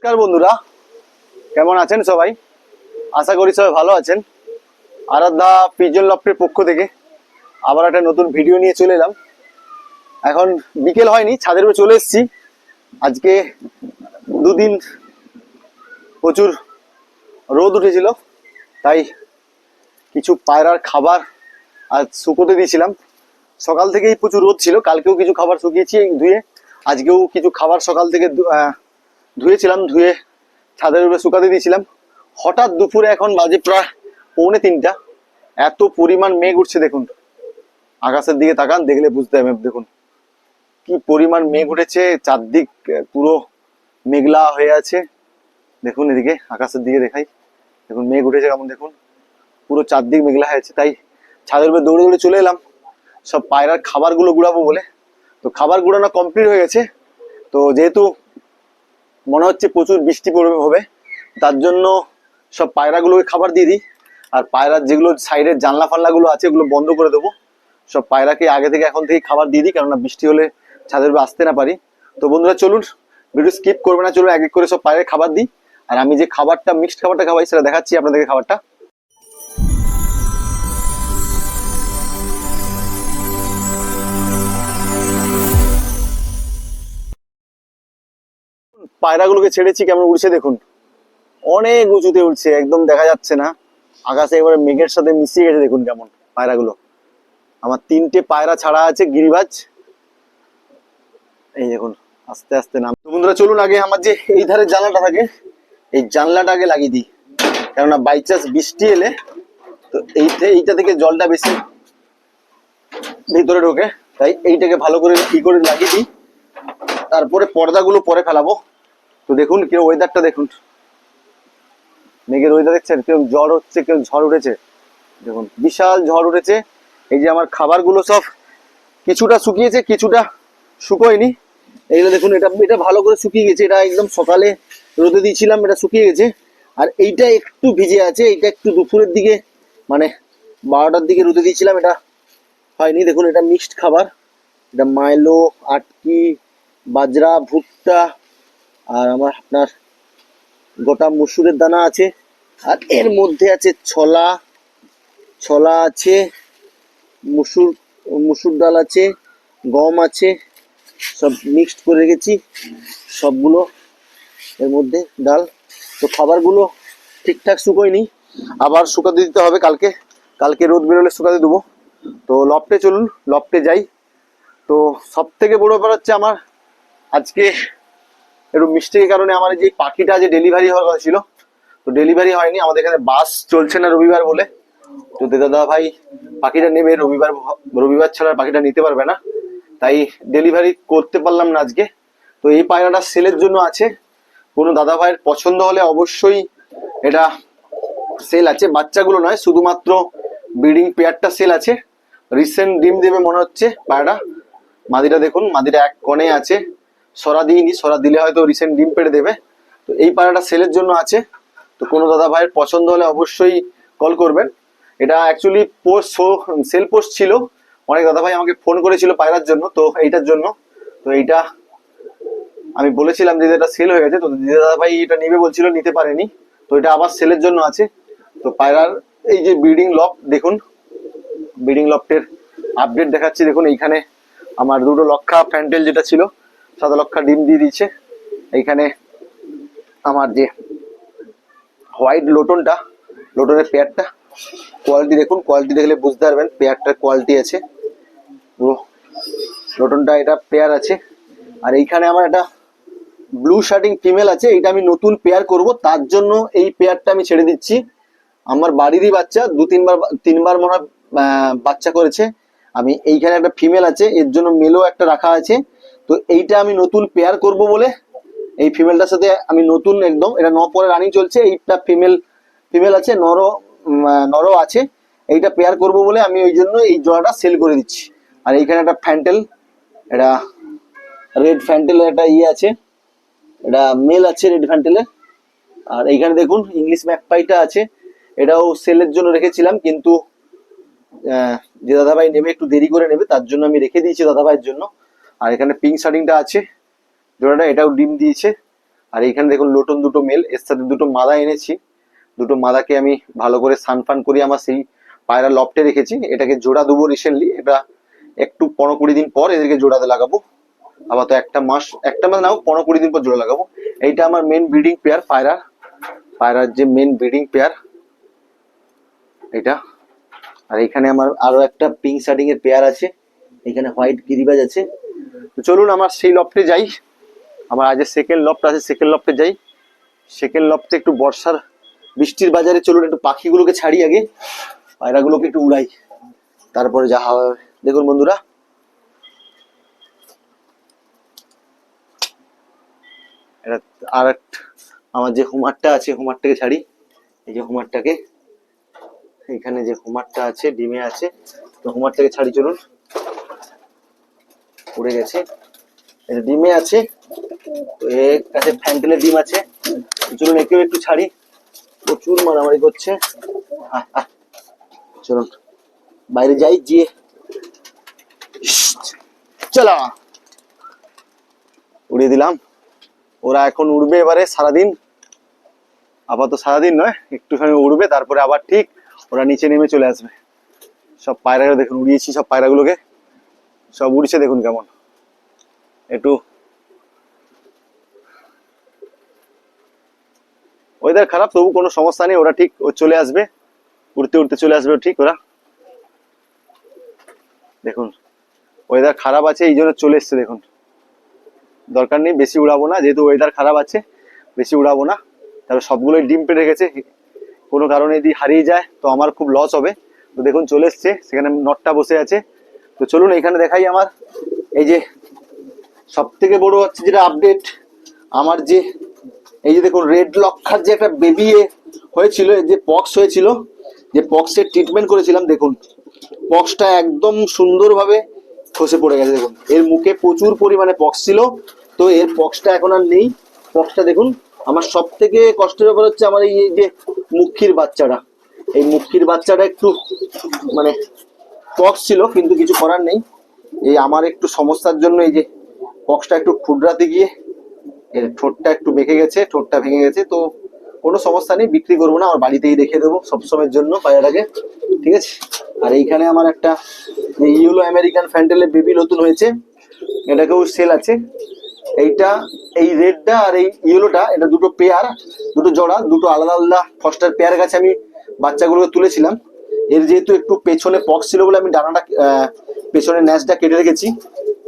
নমস্কার বন্ধুরা, কেমন আছেন সবাই? আশা করি সবাই ভালো আছেন। আরাধ্যা পিজন লফটের পক্ষ থেকে আবার একটা নতুন ভিডিও নিয়ে চলে এলাম। এখন বিকেল হয়নি, ছাদের উপরে চলে এসেছি। আজকে দুদিন প্রচুর রোদ উঠেছিল, তাই কিছু পায়রার খাবার আজ শুকোতে দিয়েছিলাম। সকাল থেকেই প্রচুর রোদ ছিল, কালকেও কিছু খাবার শুকিয়েছি ধুয়ে, আজকেও কিছু খাবার সকাল থেকে ধুয়েছিলাম, ধুয়ে ছাদের উপরে শুকাতে দিয়েছিলাম। হঠাৎ দুপুরে, এখন বাজে প্রায় 2:45, এত পরিমাণ মেঘ উঠছে। দেখুন আকাশের দিকে তাকান, দেখলে বুঝতে হবে। দেখুন কি পরিমাণ মেঘ উঠেছে, চারদিক পুরো মেঘলা হয়ে আছে। দেখুন এদিকে আকাশের দিকে দেখাই, দেখুন মেঘ উঠেছে কেমন, দেখুন পুরো চারদিক মেঘলা হয়ে আছে। তাই ছাদের উপরে দৌড়ে দৌড়ে চলে এলাম সব পায়রার খাবারগুলো গুড়াবো বলে। তো খাবার গুড়ানো কমপ্লিট হয়ে গেছে। তো যেহেতু মনে হচ্ছে প্রচুর বৃষ্টি পড়বে হবে, তার জন্য সব পায়রাগুলোকে খাবার দিয়ে দিই। আর পায়রার যেগুলো সাইডের জানলা ফাল্লাগুলো আছে ওগুলো বন্ধ করে দেবো। সব পায়রাকে আগে থেকে এখন থেকে খাবার দিয়ে দিই, কেননা বৃষ্টি হলে ছাদের উপরে আসতে না পারি। তো বন্ধুরা চলুন, ভিডিও স্কিপ করবে না, চলুন এক এক করে সব পায়রাকে খাবার দিই। আর আমি যে খাবারটা, মিক্সড খাবারটা খাওয়াই, সেটা দেখাচ্ছি আপনাদেরকে। খাবারটা পায়রাগুলোকে ছেড়েছি, কেমন উড়ছে দেখুন, অনেক উঁচুতে উঠছে, একদম দেখা যাচ্ছে না। আকাশে এবারে মেঘের সাথে মিশিয়ে গেছে, দেখুন কেমন পায়রাগুলো। আমার 3টে পায়রা ছাড়া আছে, গিরিবাজ। এই দেখুন আস্তে আস্তে নাম। তো বন্ধুরা চলুন, আগে আমার যে এই ধারে জানলাটা থাকে, এই জানলাটা আগে লাগিয়ে দিই, কেননা বাই চান্স বৃষ্টি এলে তো এইটা থেকে জলটা বেশি ভিতরে ঢোকে। তাই এইটাকে ভালো করে কি করে লাগিয়ে দিই, তারপরে পর্দাগুলো পরে ফেলাবো। তো দেখুন কেউ ওয়েদারটা দেখুন, মেঘের ওয়েদার দেখছেন, কেউ ঝড় হচ্ছে, কেউ ঝড় উঠেছে। দেখুন বিশাল ঝড় উঠেছে। এই যে আমার খাবারগুলো সব কিছুটা শুকিয়েছে, কিছুটা শুকোয়নি। এইগুলো দেখুন, এটা এটা ভালো করে শুকিয়ে গেছে, এটা একদম সকালে রোদে দিয়েছিলাম, এটা শুকিয়ে গেছে। আর এইটা একটু ভিজে আছে, এইটা একটু দুপুরের দিকে, মানে 12টার দিকে রোদে দিয়েছিলাম, এটা হয়নি। দেখুন এটা মিক্সড খাবার, এটা মাইলো, আটকি, বাজরা, ভুট্টা, আর আপনার গোটা মসুরের দানা আছে। আর এর মধ্যে আছে ছোলা, ছোলা আছে, মুসুর মুসুর ডাল আছে, গম আছে, সব মিক্সড করে রেখেছি সবগুলো এর মধ্যে ডাল। তো খাবারগুলো ঠিকঠাক শুকোয়নি, আবার শুকাতে দিতে হবে কালকে। কালকে রোদ বেরোলে শুকাতে দেবো। তো লফটে চলুন, লফটে যাই। তো সব থেকে বড় ব্যাপার হচ্ছে আমার আজকে একটু মিস্টেকের কারণে আমার যে পাখিটা যে ডেলিভারি হওয়ার কথা ছিল, তো ডেলিভারি হয়নি। আমাদের এখানে বাস চলছে না রবিবার বলে। তো দাদা ভাই পাখিটা নেবে রবিবার, রবিবার ছাড়া পাখিটা নিতে পারবে না, তাই ডেলিভারি করতে পারলাম না আজকে। তো এই পায়রাটা সেলের জন্য আছে, কোনো দাদা ভাইয়ের পছন্দ হলে অবশ্যই এটা সেল আছে। বাচ্চাগুলো নয়, শুধুমাত্র ব্রিডিং পেয়ারটা সেল আছে। রিসেন্ট ডিম দেবে মনে হচ্ছে পায়রাটা। মাদিটা দেখুন, মাদিটা এক কোণে আছে, সরা দিইনি, সরা দিলে হয়তো রিসেন্ট ডিম পেড়ে দেবে। তো এই পায়রাটা সেলের জন্য আছে। তো কোনো দাদা ভাইয়ের পছন্দ হলে অবশ্যই কল করবেন। এটা অ্যাকচুয়ালি পোস্ট সেল পোস্ট ছিল, অনেক দাদা ভাই আমাকে ফোন করেছিল পায়রার জন্য, তো এইটার জন্য। তো এইটা আমি বলেছিলাম যে এটা সেল হয়ে গেছে, তো দাদা ভাই এটা নিবে বলছিল, নিতে পারেনি। তো এটা আবার সেলের জন্য আছে। তো পায়রার এই যে ব্রিডিং লফট দেখুন, ব্রিডিং লফটের আপডেট দেখাচ্ছি। দেখুন এইখানে আমার 2টো লক্ষা ফ্যান্টেল যেটা ছিল, 7 লক্ষা ডিম দিয়ে দিয়েছে। এইখানে আমার যে হোয়াইট লোটনটা, লোটনের পেয়ারটা, কোয়ালিটি দেখুন, কোয়ালিটি দেখলে বুঝতে পারবেন পেয়ারটার কোয়ালিটি আছে পুরো। লোটনটা এটা পেয়ার আছে। আর এইখানে আমার একটা ব্লু শার্টিং ফিমেল আছে, এটা আমি নতুন পেয়ার করব, তার জন্য এই পেয়ারটা আমি ছেড়ে দিচ্ছি। আমার বাড়িরই বাচ্চা, 3বার মনে হয় বাচ্চা করেছে। আমি এইখানে একটা ফিমেল আছে, এর জন্য মেলও একটা রাখা আছে। তো এইটা আমি নতুন পেয়ার করব বলে এই ফিমেলটার সাথে আমি নতুন একদম, এটা 9 পরে রানিং চলছে। এইটা ফিমেল আছে, নরও আছে। এইটা পেয়ার করব বলে আমি ওই জন্য এই জোড়াটা সেল করে দিচ্ছি। আর এইখানে একটা ফ্যান্টেল, এটা রেড ফ্যান্টেলের একটা ইয়ে আছে, এটা মেল আছে রেড ফ্যান্টেলের। আর এইখানে দেখুন ইংলিশ ম্যাকপাইটা আছে, এটাও সেলের জন্য রেখেছিলাম, কিন্তু যে দাদাভাই নেবে একটু দেরি করে নেবে, তার জন্য আমি রেখে দিয়েছি দাদাভাইয়ের জন্য। আর এখানে পিঙ্ক শার্টিংটা আছে জোড়াটা, এটাও ডিম দিয়েছে। আর এইখানে দেখুন লোটন দুটো মেল, এর সাথে দুটো মাদা এনেছি। দুটো মাদাকে আমি ভালো করে সানফান করি আমার সেই পায়রা লফটে রেখেছি। এটাকে জোড়া দেবো রিসেন্টলি, এটা একটু 15-20 দিন পর এদেরকে জোড়াতে লাগাবো। আবার তো একটা মাস নাও 15-20 দিন পর জোড়া লাগাবো। এইটা আমার মেন ব্রিডিং পেয়ার, পায়রার যে মেন ব্রিডিং পেয়ার এটা। আর এখানে আমার আরো একটা পিঙ্ক শার্টিং এর পেয়ার আছে, এখানে হোয়াইট গিরিবাজ আছে। তো চলুন আমার সেই লফটে যাই। আমার আজ সেকেন্ড লফট আছে, সেকেন্ড লফটে যাই। সেকেন্ড লফটে একটু বর্ষার বৃষ্টির বাজারে চলুন একটু পাখিগুলোকে ছাড়ি আগে, পায়রাগুলোকে একটু উড়াই, তারপরে যা হবে। দেখুন বন্ধুরা, এটা আর আমার যে হোমারটা আছে, হোমারটাকে ছাড়ি। এই যে হোমারটাকে, এখানে যে হোমারটা আছে ডিমে আছে, তো হোমারটাকে ছাড়ি চলুন। উড়ে গেছে, এটা ডিমে আছে, তো এর কাছে ফ্যান্টেলের ডিম আছে। চলুন একেও একটু ছাড়ি, প্রচুর মারামারি করছে। চলুন বাইরে যাই, গিয়ে চলা উড়িয়ে দিলাম। ওরা এখন উড়বে এবারে সারাদিন, আপাতত সারাদিন নয়, একটুখানি উড়বে, তারপরে আবার ঠিক ওরা নিচে নেমে চলে আসবে। সব পায়রাগুলো দেখুন উড়িয়েছি, সব পায়রাগুলোকে সব উড়ছে দেখুন কেমন। একটু ওয়েদার খারাপ, তবু কোনো সমস্যা নেই, ওরা ঠিক চলে আসবে, উড়তে উড়তে চলে আসবে ঠিক ওরা। দেখুন ওয়েদার খারাপ আছে এই জন্য চলে এসছে, দেখুন দরকার নেই বেশি উড়াবো না, যেহেতু ওয়েদার খারাপ আছে বেশি উড়াবো না। তারপর সবগুলোই ডিম পেড়ে গেছে, কোনো কারণে যদি হারিয়ে যায় তো আমার খুব লস হবে। তো দেখুন চলে এসছে, সেখানে নটটা বসে আছে। তো চলুন এখানে দেখাই আমার এই যে সব থেকে বড় হচ্ছে যেটা আপডেট, আমার যে এই যে দেখুন রেড লক্ষার যে একটা বেবি হয়েছিল, যে পক্স হয়েছিল, যে পক্সের ট্রিটমেন্ট করেছিলাম, দেখুন পক্সটা একদম সুন্দরভাবে খসে পড়ে গেছে। দেখুন এর মুখে প্রচুর পরিমাণে পক্স ছিল, তো এর পক্সটা এখন আর নেই। পক্সটা দেখুন, আমার সব থেকে কষ্টের ব্যাপার হচ্ছে আমার এই যে মুখির বাচ্চাটা, এই মুখির বাচ্চাটা একটু মানে পক্স ছিল, কিন্তু কিছু করার নেই। এই আমার একটু সমস্যার জন্য এই যে পক্সটা একটু খুডরাতে গিয়ে এর ঠোঁটটা একটু বেঁকে গেছে, ঠোঁটটা ভেঙে গেছে। তো কোনো সমস্যা নেই, বিক্রি করবো না, আমার বাড়িতেই রেখে দেবো সবসময়ের জন্য পায়রাটাকে, ঠিক আছে। আর এইখানে আমার একটা ইয়েলো আমেরিকান ফ্যান্টেলের বেবি নতুন হয়েছে, এটাকেও সেল আছে। এইটা এই রেডটা আর এই ইয়েলোটা, এটা দুটো পেয়ার, দুটো জোড়া, দুটো আলাদা আলাদা ফস্টার পেয়ার কাছে আমি বাচ্চাগুলোকে তুলেছিলাম। এর যেহেতু একটু পেছনে পক্স ছিল বলে আমি ডানাটা পেছনে ন্যাসটা কেটে রেখেছি,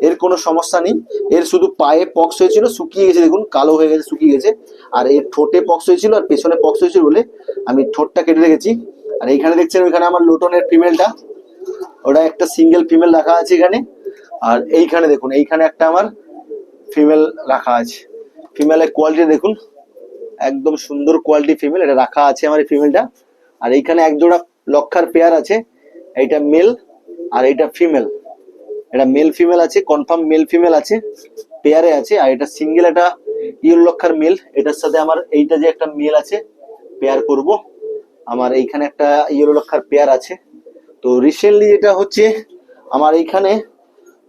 এর কোনো সমস্যা নেই। এর শুধু পায়ে পক্স হয়েছিল, শুকিয়ে গেছে, দেখুন কালো হয়ে গেছে, শুকিয়ে গেছে। আর এর ঠোঁটে পক্স হয়েছিল আর পেছনে পক্স হয়েছিল বলে আমি ঠোঁটটা কেটে রেখেছি। আর এইখানে দেখছেন ওইখানে আমার লোটনের ফিমেলটা, ওটা একটা সিঙ্গেল ফিমেল রাখা আছে এখানে। আর এইখানে দেখুন, এইখানে একটা আমার ফিমেল রাখা আছে। ফিমেলের কোয়ালিটি দেখুন, একদম সুন্দর কোয়ালিটি ফিমেল, এটা রাখা আছে আমার এই ফিমেলটা। আর এইখানে এক জোড়া লক্ষার পেয়ার আছে, এইটা মেল আর এইটা ফিমেল। এটা মেল ফিমেল আছে, কনফার্ম মেল ফিমেল আছে, পেয়ারে আছে। আর এটা সিঙ্গেল একটা ইয়েলো লক্ষার মেল, এটার সাথে আমার এইটা যে একটা মেল আছে পেয়ার করব। আমার এইখানে একটা ইয়েলো লক্ষার পেয়ার আছে। তো রিসেন্টলি এটা হচ্ছে আমার এইখানে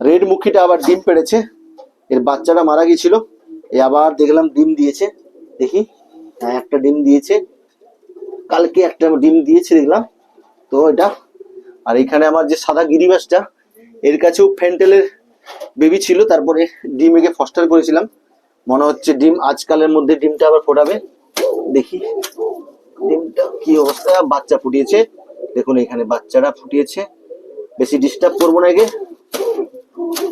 রেড মুখিটা আবার ডিম পেড়েছে, এর বাচ্চাটা মারা গিয়েছিল, এ আবার দেখলাম ডিম দিয়েছে। দেখি, হ্যাঁ একটা ডিম দিয়েছে, কালকে একটা ডিম দিয়েছে দেখলাম। তো এটা, আর এখানে আমার যে সাদা গিরিবাসটা, এর কাছেও ফ্যান্টেলের বেবি ছিল, তারপরে ডিম একে ফস্টার করেছিলাম। মনে হচ্ছে ডিম আজকালের মধ্যে ডিমটা আবার ফোটাবে। দেখি ডিমটা কি অবস্থা, বাচ্চা ফুটিয়েছে দেখুন, এখানে বাচ্চাটা ফুটিয়েছে। বেশি ডিস্টার্ব করবো না একে,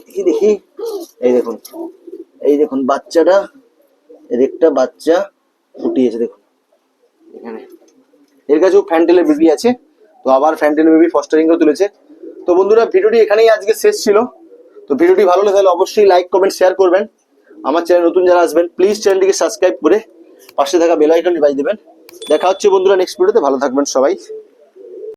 দেখি দেখি। এই দেখুন, এই দেখুন বাচ্চাটা, এর একটা বাচ্চা ফুটিয়েছে দেখুন এখানে। এর কাছেও ফ্যান্টেলের বেবি আছে, তো আবার ফ্যান্টেলের বেবি ফস্টারিং করে তুলেছে। তো বন্ধুরা ভিডিওটি এখানেই আজকে শেষ ছিল। তো ভিডিওটি ভালো লাগে তাহলে অবশ্যই লাইক কমেন্ট শেয়ার করবেন। আমার চ্যানেল নতুন যারা আসবেন প্লিজ চ্যানেলটিকে সাবস্ক্রাইব করে পাশে থাকা বেল আইকনটি বাজিয়ে দেবেন। দেখা হচ্ছে বন্ধুরা নেক্সট ভিডিওতে, ভালো থাকবেন সবাই।